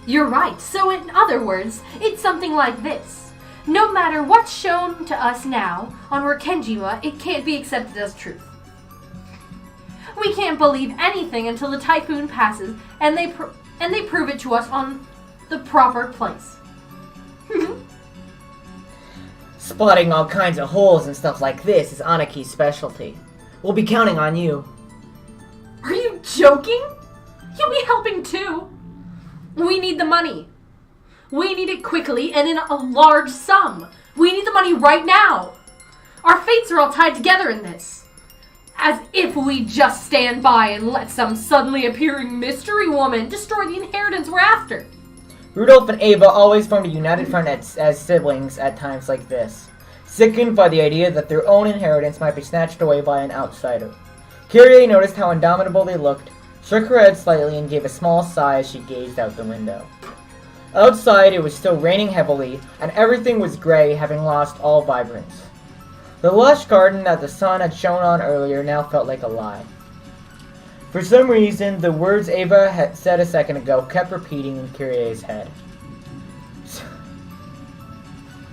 You're right. So in other words, it's something like this. No matter what's shown to us now on Rokenjima, it can't be accepted as truth. We can't believe anything until the typhoon passes and they prove it to us on the proper place. Spotting all kinds of holes and stuff like this is Anaki's specialty. We'll be counting on you. Are you joking? You'll be helping too. We need the money. We need it quickly and in a large sum. We need the money right now. Our fates are all tied together in this. As if we just stand by and let some suddenly appearing mystery woman destroy the inheritance we're after. Rudolph and Ava always formed a united front as siblings at times like this, sickened by the idea that their own inheritance might be snatched away by an outsider. Kyrie noticed how indomitable they looked, shook her head slightly, and gave a small sigh as she gazed out the window. Outside, it was still raining heavily, and everything was gray, having lost all vibrance. The lush garden that the sun had shone on earlier now felt like a lie. For some reason, the words Ava had said a second ago kept repeating in Kyrie's head.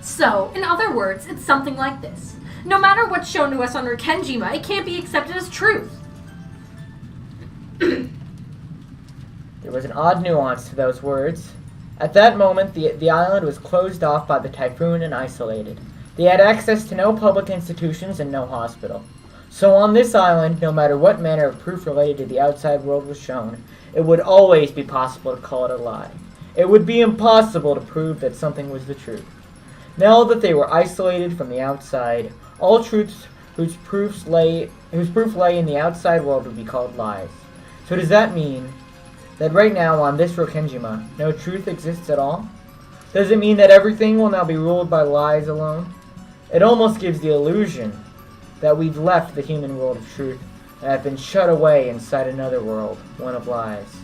So, in other words, it's something like this. No matter what's shown to us on Rokenjima, it can't be accepted as truth. There was an odd nuance to those words. At that moment, the island was closed off by the typhoon and isolated. They had access to no public institutions and no hospital. So on this island, no matter what manner of proof related to the outside world was shown, it would always be possible to call it a lie. It would be impossible to prove that something was the truth. Now that they were isolated from the outside, all truths whose proof lay in the outside world would be called lies. So does that mean that right now on this Rokenjima, no truth exists at all? Does it mean that everything will now be ruled by lies alone? It almost gives the illusion that we've left the human world of truth and have been shut away inside another world, one of lies.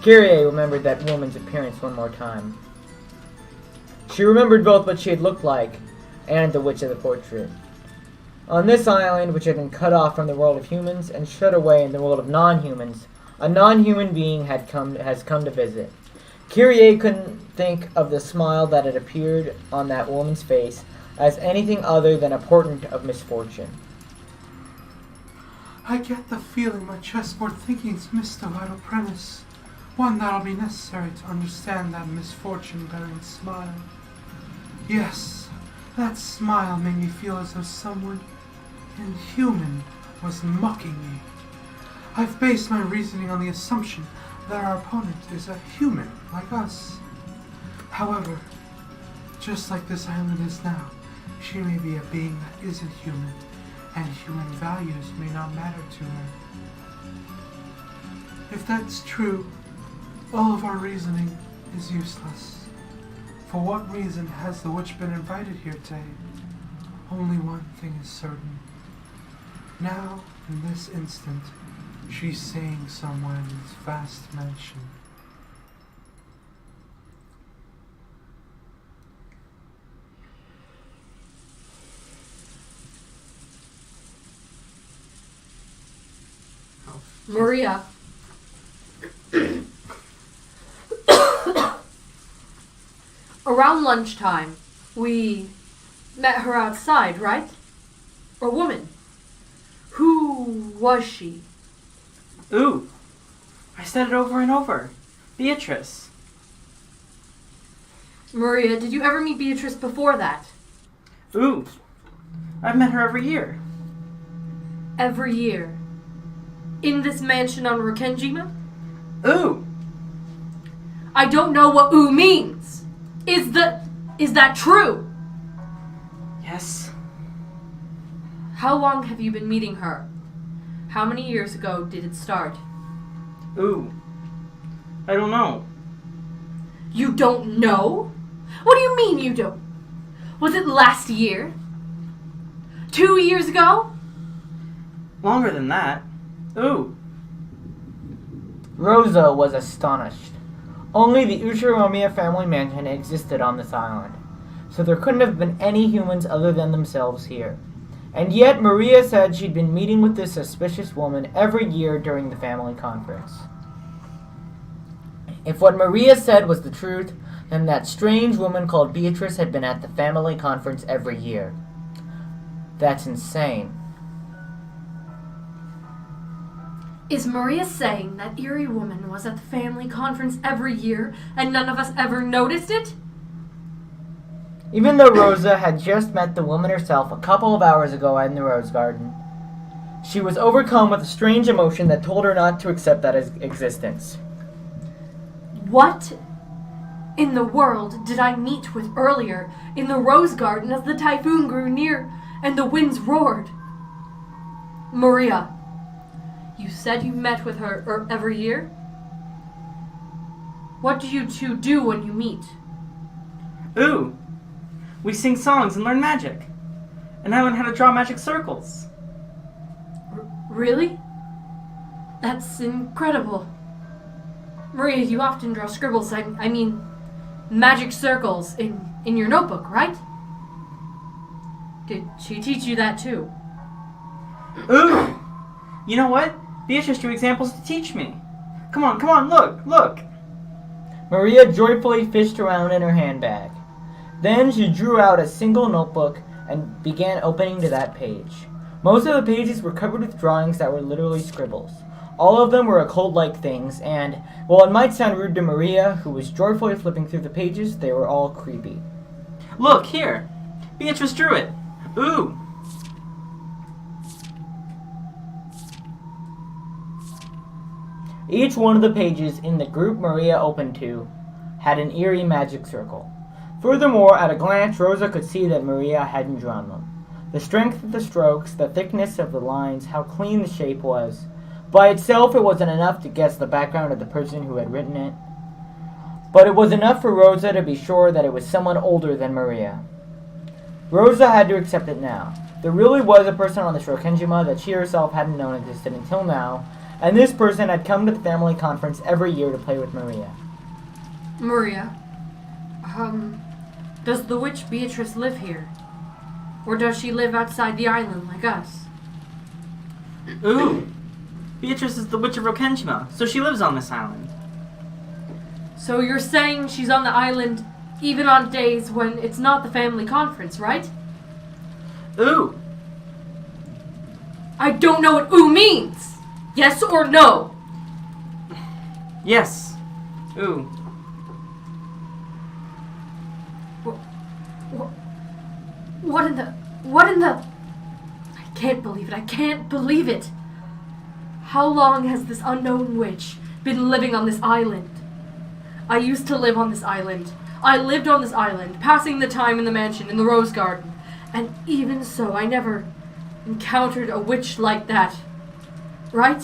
Kyrie remembered that woman's appearance one more time. She remembered both what she had looked like and the witch of the portrait. On this island, which had been cut off from the world of humans and shut away in the world of non-humans, a non-human being has come to visit. Kyrie couldn't think of the smile that had appeared on that woman's face as anything other than a portent of misfortune. I get the feeling my chessboard thinking's missed a vital premise, one that'll be necessary to understand that misfortune-bearing smile. Yes, that smile made me feel as though someone inhuman was mocking me. I've based my reasoning on the assumption that our opponent is a human like us. However, just like this island is now, she may be a being that isn't human, and human values may not matter to her. If that's true, all of our reasoning is useless. For what reason has the witch been invited here today? Only one thing is certain. Now, in this instant, she's seeing somewhere in this vast mansion. Maria. Around lunchtime, we met her outside, right? A woman. Who was she? Ooh, I said it over and over. Beatrice. Maria, did you ever meet Beatrice before that? Ooh, I've met her every year. Every year. In this mansion on Rokenjima? Ooh, I don't know what "ooh" means. Is that true? yes. How long have you been meeting her? How many years ago did it start? Ooh, I don't know. You don't know? What do you mean you don't? Was it last year? 2 years ago? Longer than that. Ooh, Rosa was astonished. Only the Uchinomiya family mansion existed on this island, so there couldn't have been any humans other than themselves here. And yet Maria said she'd been meeting with this suspicious woman every year during the family conference. If what Maria said was the truth, then that strange woman called Beatrice had been at the family conference every year. That's insane. Is Maria saying that eerie woman was at the family conference every year and none of us ever noticed it? Even though Rosa had just met the woman herself a couple of hours ago in the rose garden, she was overcome with a strange emotion that told her not to accept that as existence. What in the world did I meet with earlier in the rose garden as the typhoon grew near and the winds roared? Maria, you said you met with her every year? What do you two do when you meet? ooh. We sing songs and learn magic. And I learned how to draw magic circles. Really? That's incredible. Maria, you often draw scribbles, I mean, magic circles in your notebook, right? Did she teach you that too? Ooh! You know what? Beatrice drew examples to teach me. Come on, look! Maria joyfully fished around in her handbag. Then she drew out a single notebook and began opening to that page. Most of the pages were covered with drawings that were literally scribbles. All of them were occult-like things, and, while it might sound rude to Maria, who was joyfully flipping through the pages, they were all creepy. Look, here. Beatrice drew it. Ooh. Each one of the pages in the group Maria opened to had an eerie magic circle. Furthermore, at a glance, Rosa could see that Maria hadn't drawn them. The strength of the strokes, the thickness of the lines, how clean the shape was. By itself, it wasn't enough to guess the background of the person who had written it. But it was enough for Rosa to be sure that it was someone older than Maria. Rosa had to accept it now. There really was a person on the Shrokenjima that she herself hadn't known existed until now, and this person had come to the family conference every year to play with Maria. Maria, does the witch Beatrice live here? Or does she live outside the island like us? Ooh. Beatrice is the Witch of Rokenjima, so she lives on this island. So you're saying she's on the island even on days when it's not the family conference, right? Ooh. I don't know what ooh means! Yes or no? Yes. Ooh. What in the... I can't believe it. How long has this unknown witch been living on this island? I used to live on this island. I lived on this island, passing the time in the mansion in the rose garden. And even so, I never encountered a witch like that. Right?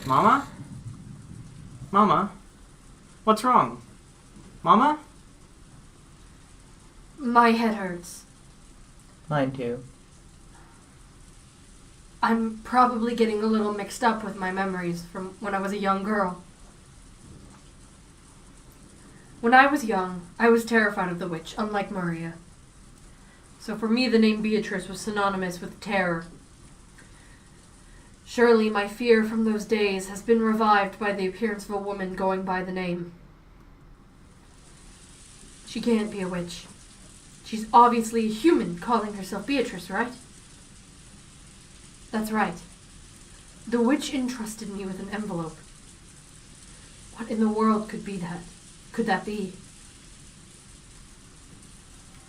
Mama? Mama? What's wrong? Mama? My head hurts. Mine too. I'm probably getting a little mixed up with my memories from when I was a young girl. When I was young, I was terrified of the witch, unlike Maria. So for me, the name Beatrice was synonymous with terror. Surely my fear from those days has been revived by the appearance of a woman going by the name. She can't be a witch. She's obviously a human calling herself Beatrice, right? That's right. The witch entrusted me with an envelope. What in the world could that be?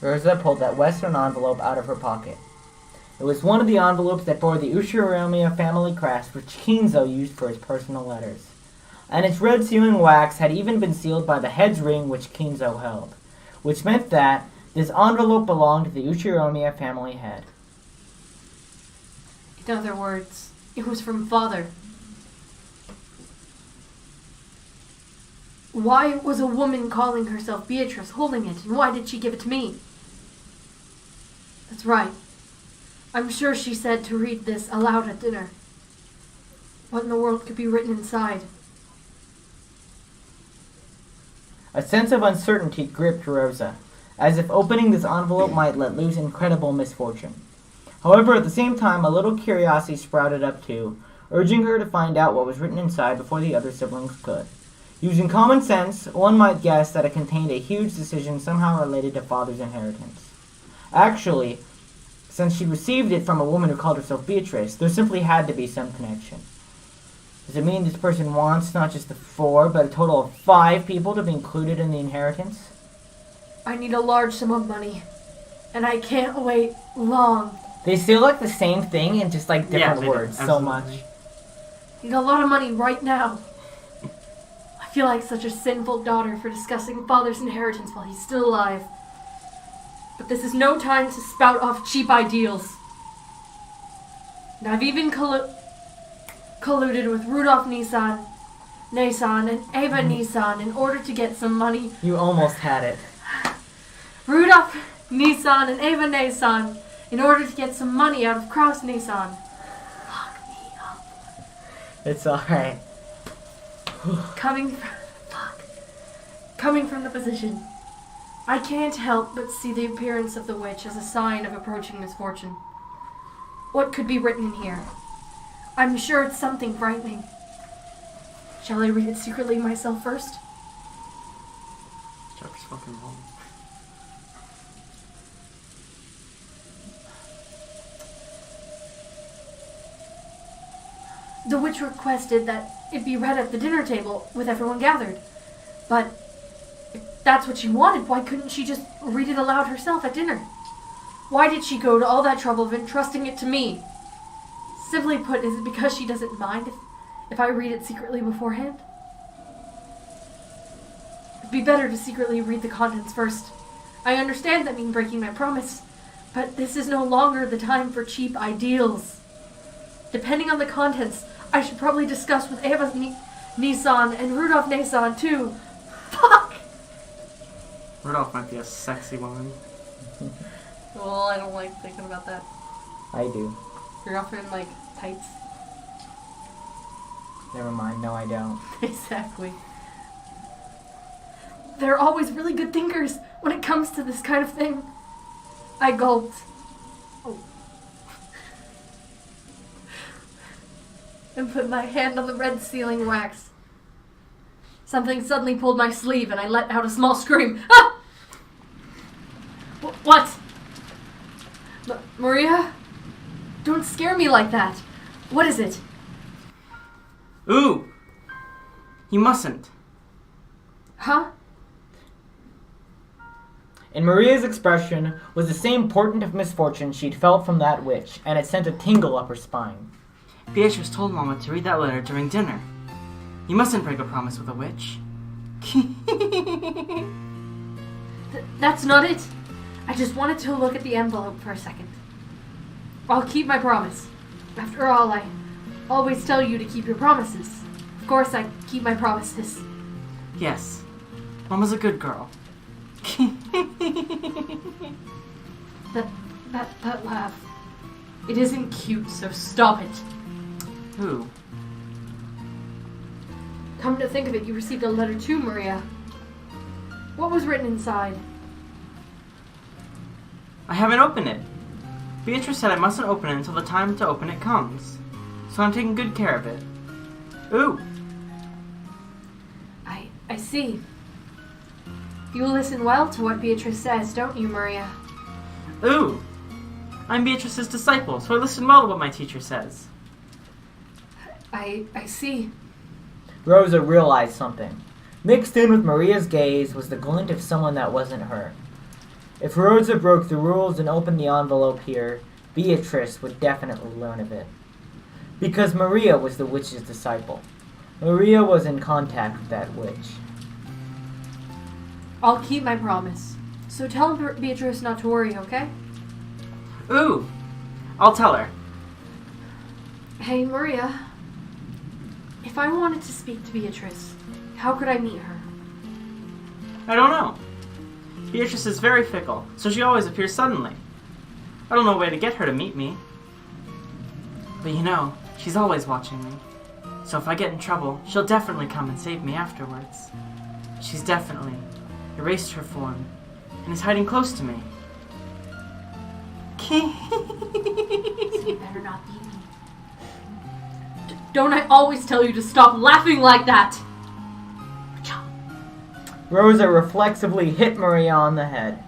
Rosa pulled that western envelope out of her pocket. It was one of the envelopes that bore the Ushiromiya family crest which Kinzo used for his personal letters. And its red sealing wax had even been sealed by the head's ring which Kinzo held, which meant that this envelope belonged to the Ushiromiya family head. In other words, it was from Father. Why was a woman calling herself Beatrice holding it, and why did she give it to me? That's right. I'm sure she said to read this aloud at dinner. What in the world could be written inside? A sense of uncertainty gripped Rosa, as if opening this envelope might let loose incredible misfortune. However, at the same time, a little curiosity sprouted up too, urging her to find out what was written inside before the other siblings could. Using common sense, one might guess that it contained a huge decision somehow related to Father's inheritance. Actually, since she received it from a woman who called herself Beatrice, there simply had to be some connection. Does it mean this person wants not just the 4, but a total of 5 people to be included in the inheritance? I need a large sum of money, and I can't wait long. They say like the same thing in just like different they words do, so absolutely. much. I need a lot of money right now. I feel like such a sinful daughter for discussing Father's inheritance while he's still alive. But this is no time to spout off cheap ideals. And I've even colluded with Rudolph Nissan, and Ava Nissan in order to get some money. You almost had it. Rudolph Nissan and Ava Nissan in order to get some money out of Kraus Nissan. Lock me up. It's alright. Coming from the position, I can't help but see the appearance of the witch as a sign of approaching misfortune. What could be written in here? I'm sure it's something frightening. Shall I read it secretly myself first? Chuck's fucking wrong. The witch requested that it'd be read at the dinner table with everyone gathered. But if that's what she wanted, why couldn't she just read it aloud herself at dinner? Why did she go to all that trouble of entrusting it to me? Simply put, is it because she doesn't mind if I read it secretly beforehand? It'd be better to secretly read the contents first. I understand that means breaking my promise, but this is no longer the time for cheap ideals. Depending on the contents, I should probably discuss with Eva Nissan and Rudolph Nissan too. Fuck! Rudolph might be a sexy woman. Well, I don't like thinking about that. I do. You're often in, like, tights. Never mind, no I don't. Exactly. They're always really good thinkers when it comes to this kind of thing. I gulped. Oh. And put my hand on the red sealing wax. Something suddenly pulled my sleeve and I let out a small scream. Ah! What? Maria? Don't scare me like that. What is it? Ooh! You mustn't. Huh? And Maria's expression was the same portent of misfortune she'd felt from that witch, and it sent a tingle up her spine. Beatrice told Mama to read that letter during dinner. You mustn't break a promise with a witch. That's not it. I just wanted to look at the envelope for a second. I'll keep my promise. After all, I always tell you to keep your promises. Of course, I keep my promises. Yes. Mama's a good girl. That laugh. It isn't cute, so stop it. Who? Come to think of it, you received a letter too, Maria. What was written inside? I haven't opened it. Beatrice said I mustn't open it until the time to open it comes. So I'm taking good care of it. Ooh! I see. You listen well to what Beatrice says, don't you, Maria? Ooh! I'm Beatrice's disciple, so I listen well to what my teacher says. I see. Rosa realized something. Mixed in with Maria's gaze was the glint of someone that wasn't her. If Rosa broke the rules and opened the envelope here, Beatrice would definitely learn of it. Because Maria was the witch's disciple. Maria was in contact with that witch. I'll keep my promise. So tell Beatrice not to worry, okay? Ooh! I'll tell her. Hey, Maria. If I wanted to speak to Beatrice, how could I meet her? I don't know. Beatrice is very fickle, so she always appears suddenly. I don't know a way to get her to meet me. But you know, she's always watching me. So if I get in trouble, she'll definitely come and save me afterwards. She's definitely erased her form and is hiding close to me. So you better not beat me. Don't I always tell you to stop laughing like that? Rosa reflexively hit Maria on the head.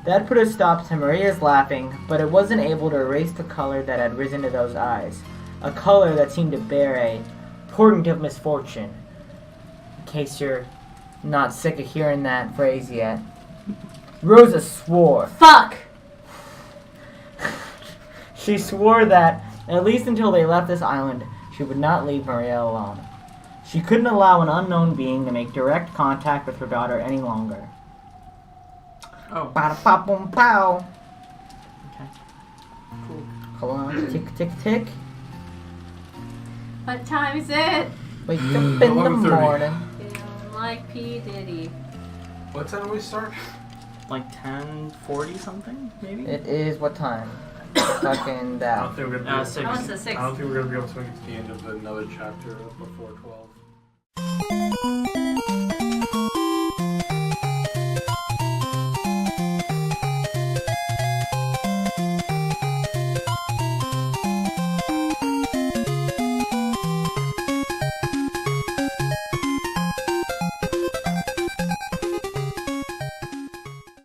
That put a stop to Maria's laughing, but it wasn't able to erase the color that had risen to those eyes. A color that seemed to bear a portent of misfortune. In case you're not sick of hearing that phrase yet. Rosa swore. Fuck! She swore that, at least until they left this island, she would not leave Maria alone. She couldn't allow an unknown being to make direct contact with her daughter any longer. Oh, Ba-da-pa-boom-pow. okay. Cool. Hold on, tick, tick, tick. What time is it? Wake up in the 11:30. morning. Feeling like P. Diddy. What time do we start? Like 10:40 something, maybe? It is what time? Fucking I don't that. think we're gonna be. 6. I want to say 6. I don't think we're gonna be able to make it to the end of another chapter before 12.